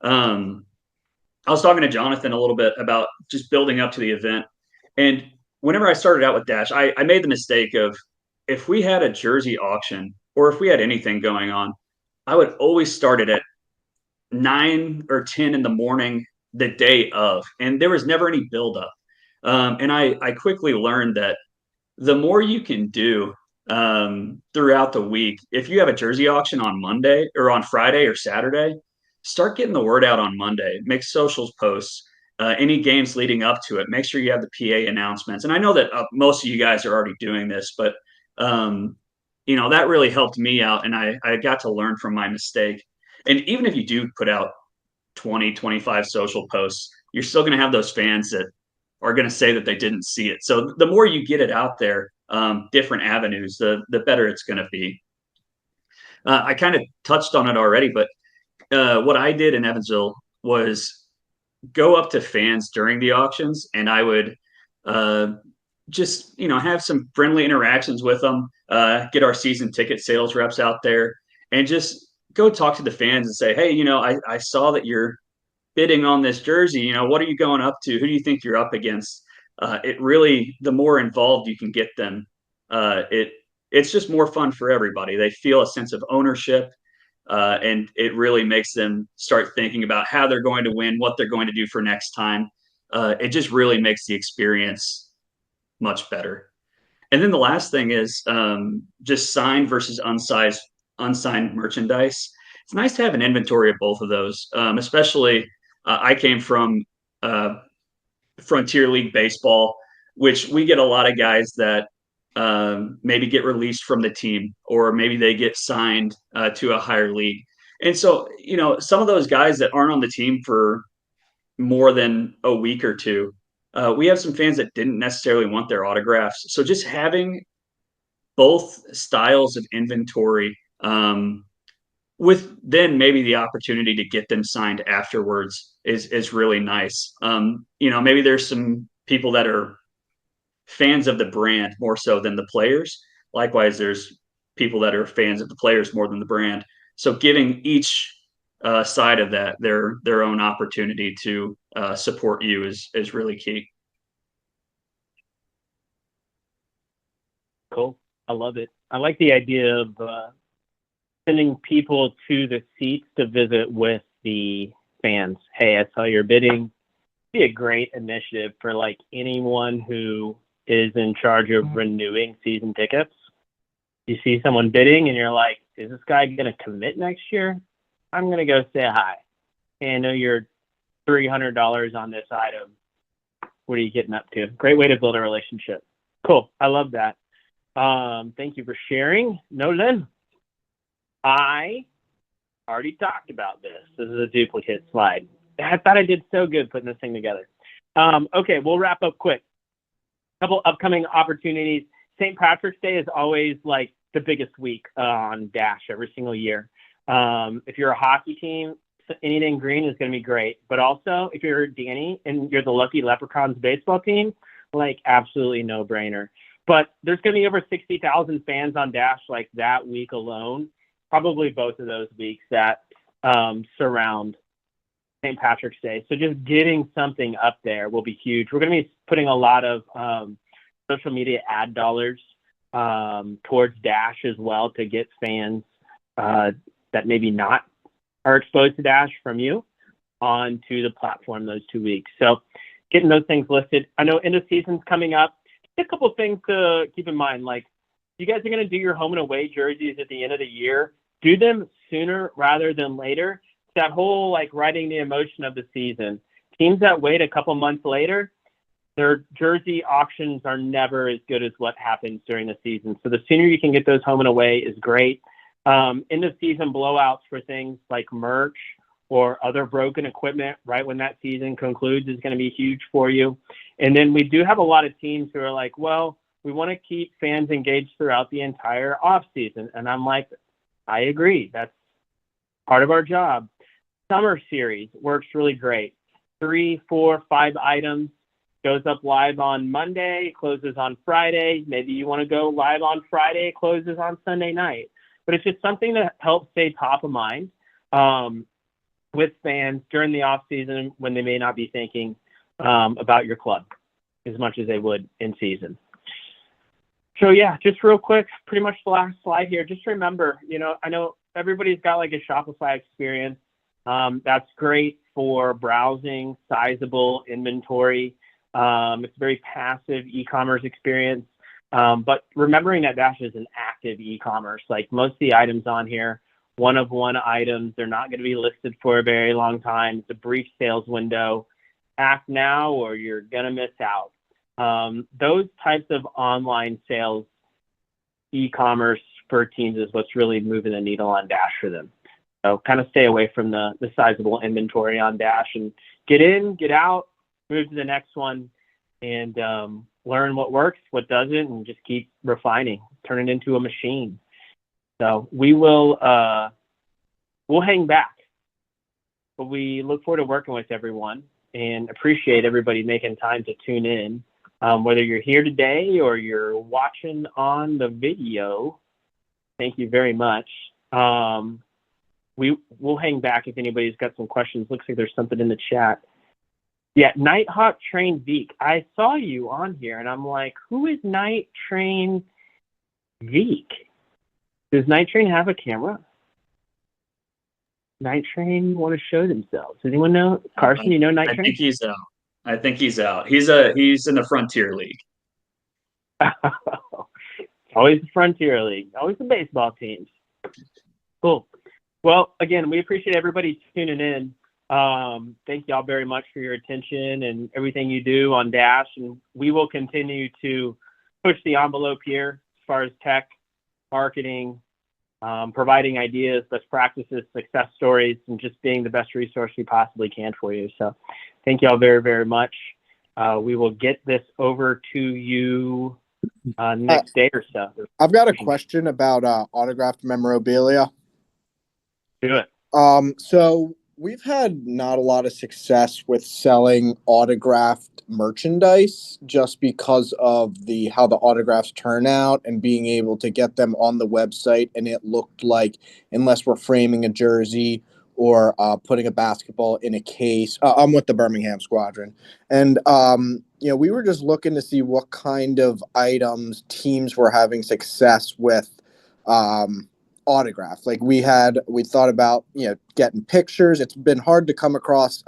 I was talking to Jonathan a little bit about just building up to the event. And whenever I started out with Dash, I made the mistake of, if we had a jersey auction or if we had anything going on, I would always start it at 9 or 10 in the morning the day of. And there was never any buildup. And I quickly learned that the more you can do throughout the week, if you have a jersey auction on Monday or on Friday or Saturday, start getting the word out on Monday. Make socials posts, any games leading up to it. Make sure you have the PA announcements. And I know that most of you guys are already doing this, but that really helped me out, and I got to learn from my mistake. And even if you do put out 20, 25 social posts, you're still going to have those fans that are going to say that they didn't see it. So the more you get it out there, different avenues, the better it's going to be. I kind of touched on it already, but what I did in Evansville was go up to fans during the auctions, and I would just have some friendly interactions with them, get our season ticket sales reps out there, and just go talk to the fans and say, hey, I saw that you're bidding on this jersey. What are you going up to? Who do you think you're up against? It really, the more involved you can get them, it's just more fun for everybody. They feel a sense of ownership. And it really makes them start thinking about how they're going to win, what they're going to do for next time. It just really makes the experience much better. And then the last thing is just signed versus unsigned merchandise. It's nice to have an inventory of both of those, especially I came from Frontier League Baseball, which we get a lot of guys that maybe get released from the team, or maybe they get signed to a higher league. And so, some of those guys that aren't on the team for more than a week or two, we have some fans that didn't necessarily want their autographs. So just having both styles of inventory with then maybe the opportunity to get them signed afterwards is really nice. Maybe there's some people that are fans of the brand more so than the players. Likewise, there's people that are fans of the players more than the brand. So giving each side of that their own opportunity to support you is really key. Cool. I love it. I like the idea of sending people to the seats to visit with the fans. Hey, I saw your bidding. Be a great initiative for like anyone who is in charge of renewing season tickets. You see someone bidding and you're like, is this guy going to commit next year? I'm going to go say hi. Hey, I know you're $300 on this item. What are you getting up to? Great way to build a relationship. Cool. I love that. Thank you for sharing. Nolan, I already talked about this. This is a duplicate slide. I thought I did so good putting this thing together. Okay, we'll wrap up quick. Couple upcoming opportunities. St. Patrick's Day is always like the biggest week on Dash every single year. If you're a hockey team, anything green is going to be great. But also, if you're Danny and you're the Lucky Leprechauns baseball team, like absolutely no brainer. But there's going to be over 60,000 fans on Dash like that week alone. Probably both of those weeks that surround St. Patrick's Day. So just getting something up there will be huge. We're going to be putting a lot of social media ad dollars towards Dash as well to get fans that maybe not are exposed to Dash from you onto the platform those 2 weeks. So getting those things listed. I know end of season's coming up. A couple of things to keep in mind. Like, you guys are going to do your home and away jerseys at the end of the year. Do them sooner rather than later. That whole like riding the emotion of the season. Teams that wait a couple months later, their jersey auctions are never as good as what happens during the season. So the sooner you can get those home and away is great. End of season blowouts for things like merch or other broken equipment right when that season concludes is going to be huge for you. And then we do have a lot of teams who are like, well, we want to keep fans engaged throughout the entire off season. And I'm like, I agree. That's part of our job. Summer series works really great. 3, 4, 5 items, goes up live on Monday, closes on Friday. Maybe you want to go live on Friday, closes on Sunday night. But it's just something that helps stay top of mind with fans during the off season when they may not be thinking about your club as much as they would in season. So yeah, just real quick, pretty much the last slide here. Just remember, I know everybody's got like a Shopify experience. That's great for browsing sizable inventory. It's a very passive e-commerce experience. But remembering that Dash is an active e-commerce, like most of the items on here, one of one items, they're not going to be listed for a very long time. It's a brief sales window. Act now or you're going to miss out. Those types of online sales, e-commerce for teams is what's really moving the needle on Dash for them. So kind of stay away from the sizable inventory on Dash and get in, get out, move to the next one, and learn what works, what doesn't, and just keep refining, turn it into a machine. So we will, we'll hang back, but we look forward to working with everyone and appreciate everybody making time to tune in. Whether you're here today or you're watching on the video, thank you very much. We'll hang back if anybody's got some questions. Looks like there's something in the chat. Yeah, Nighthawk Train Veek. I saw you on here, and I'm like, who is Night Train Veek? Does Night Train have a camera? Night Train want to show themselves. Does anyone know? Carson, you know Night Train? I think he's out. He's in the Frontier League. Always the Frontier League. Always the baseball teams. Cool. Well, again, we appreciate everybody tuning in. Thank you all very much for your attention and everything you do on Dash. And we will continue to push the envelope here as far as tech, marketing, providing ideas, best practices, success stories, and just being the best resource we possibly can for you. So thank you all very, very much. We will get this over to you next day or so. I've got a question about autographed memorabilia. Do it. So we've had not a lot of success with selling autographed merchandise just because of the how the autographs turn out and being able to get them on the website. And it looked like, unless we're framing a jersey or putting a basketball in a case, I'm with the Birmingham Squadron, and we were just looking to see what kind of items teams were having success with. Autograph. Like we thought about, getting pictures. It's been hard to come across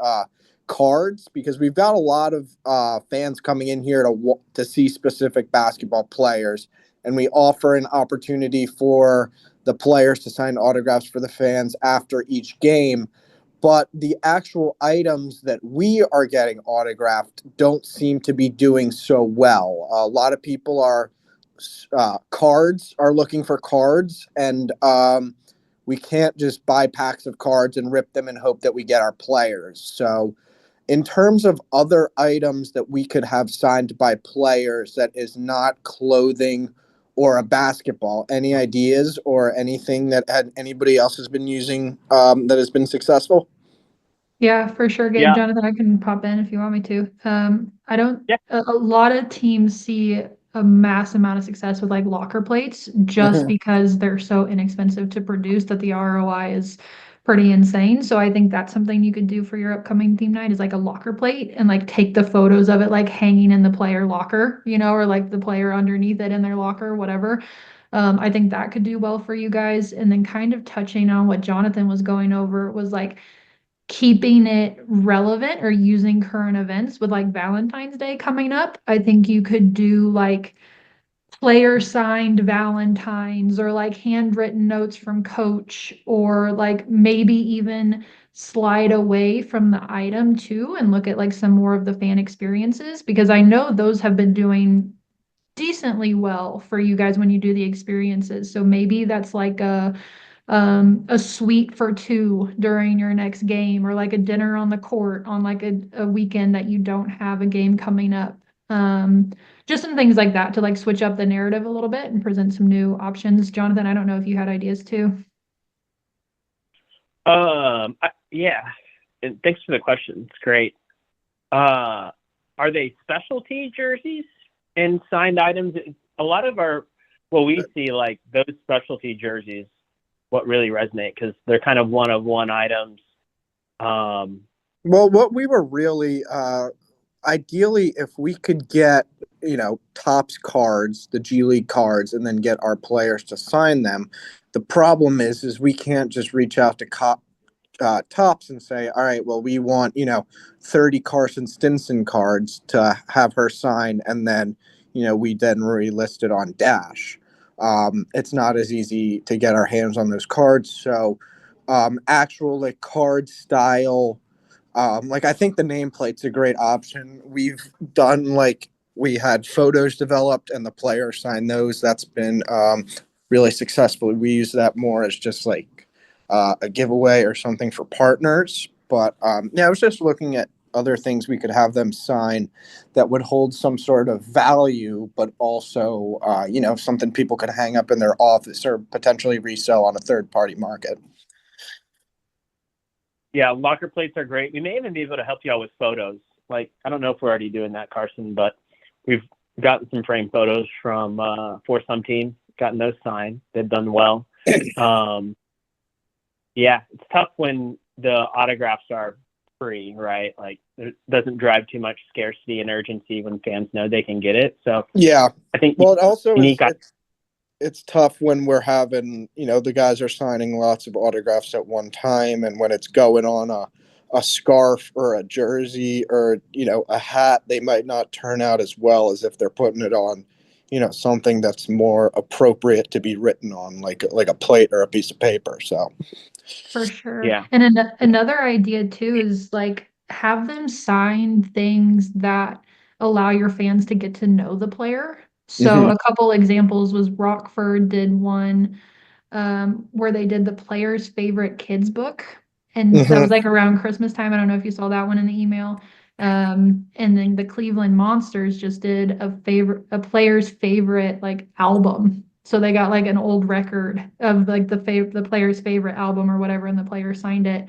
cards because we've got a lot of fans coming in here to see specific basketball players, and we offer an opportunity for the players to sign autographs for the fans after each game. But the actual items that we are getting autographed don't seem to be doing so well. A lot of people are looking for cards, and we can't just buy packs of cards and rip them and hope that we get our players. So in terms of other items that we could have signed by players that is not clothing or a basketball, any ideas or anything that anybody else has been using that has been successful? Yeah, for sure, Gabe. Yeah. Jonathan, I can pop in if you want me to. I don't, Yeah. a lot of teams see a mass amount of success with like locker plates just because they're so inexpensive to produce that the ROI is pretty insane. So I think that's something you could do for your upcoming team night is like a locker plate and like take the photos of it like hanging in the player locker, or like the player underneath it in their locker, whatever. I think that could do well for you guys. And then kind of touching on what Jonathan was going over was like keeping it relevant or using current events with like Valentine's Day coming up. I think you could do like player signed Valentines or like handwritten notes from coach or like maybe even slide away from the item too and look at like some more of the fan experiences because I know those have been doing decently well for you guys when you do the experiences. So maybe that's like a suite for two during your next game or like a dinner on the court on like a weekend that you don't have a game coming up. Just some things like that to like switch up the narrative a little bit and present some new options. Jonathan, I don't know if you had ideas too. Yeah, and thanks for the question. It's great. Are they specialty jerseys and signed items? A lot of we see like those specialty jerseys, what really resonate because they're kind of one of one items. Well, what we were really ideally, if we could get Topps cards, the G League cards, and then get our players to sign them. The problem is we can't just reach out to Topps and say, all right, well, we want 30 Carson Stinson cards to have her sign, and then we then relist it on Dash. It's not as easy to get our hands on those cards. So actual like card style, like I think the nameplate's a great option. We've done we had photos developed and the players signed those. That's been really successful. We use that more as just like a giveaway or something for partners. But I was just looking at other things we could have them sign that would hold some sort of value, but also, something people could hang up in their office or potentially resell on a third-party market. Yeah, locker plates are great. We may even be able to help you out with photos. Like, I don't know if we're already doing that, Carson, but we've gotten some framed photos from for some teams, gotten those signed. They've done well. Yeah, it's tough when the autographs are free, right? Like it doesn't drive too much scarcity and urgency when fans know they can get it. So yeah, I think it also it's tough when we're having the guys are signing lots of autographs at one time, and when it's going on a scarf or a jersey or a hat, they might not turn out as well as if they're putting it on something that's more appropriate to be written on, like a plate or a piece of paper. So For sure. Yeah. And another idea too is like have them sign things that allow your fans to get to know the player. So a couple examples was Rockford did one where they did the player's favorite kids book. And that was like around Christmas time. I don't know if you saw that one in the email. And then the Cleveland Monsters just did a player's favorite like album. So they got like an old record of like the player's favorite album or whatever, and the player signed it.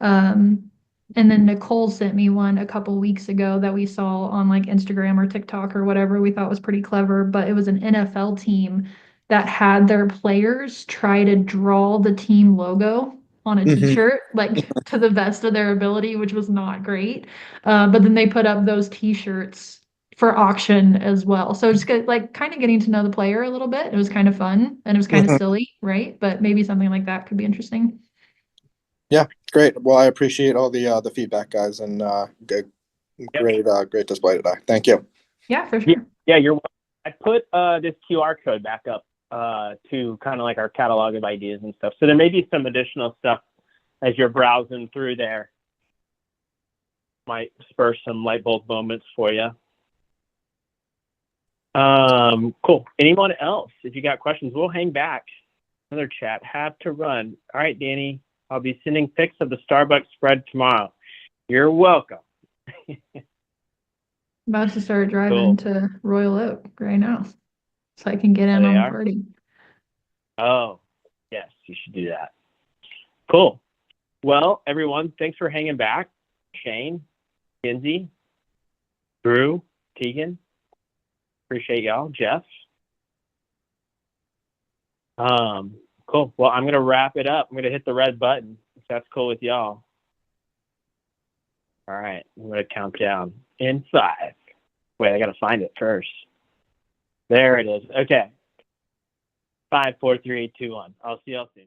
And then Nicole sent me one a couple weeks ago that we saw on like Instagram or TikTok or whatever. We thought was pretty clever, but it was an NFL team that had their players try to draw the team logo on a Mhm. t-shirt, like to the best of their ability, which was not great. But then they put up those t-shirts for auction as well. So just like kind of getting to know the player a little bit. It was kind of fun and it was kind of Mhm. silly, right? But maybe something like that could be interesting. Yeah, great. Well, I appreciate all the feedback, guys, and Yep. great display today. Thank you. Yeah, for Yeah, sure. yeah, you're welcome. I put this QR code back up to kind of like our catalog of ideas and stuff. So there may be some additional stuff as you're browsing through there. Might spur some light bulb moments for you. Cool. Anyone else? If you got questions, we'll hang back. Another chat. Have to run. All right, Danny. I'll be sending pics of the Starbucks spread tomorrow. You're welcome. About to start driving to Royal Oak right now, so I can get in they on the are? party. Oh, yes, you should do that. Cool. Well, everyone, thanks for hanging back. Shane, Kinsey, Drew, Tegan, appreciate y'all. Jeff. Cool. Well, I'm gonna wrap it up. I'm gonna hit the red button if that's cool with y'all. All right, I'm gonna count down in 5. Wait, I gotta find it first. There it is. Okay. 5, 4, 3, 2, 1. I'll see y'all soon.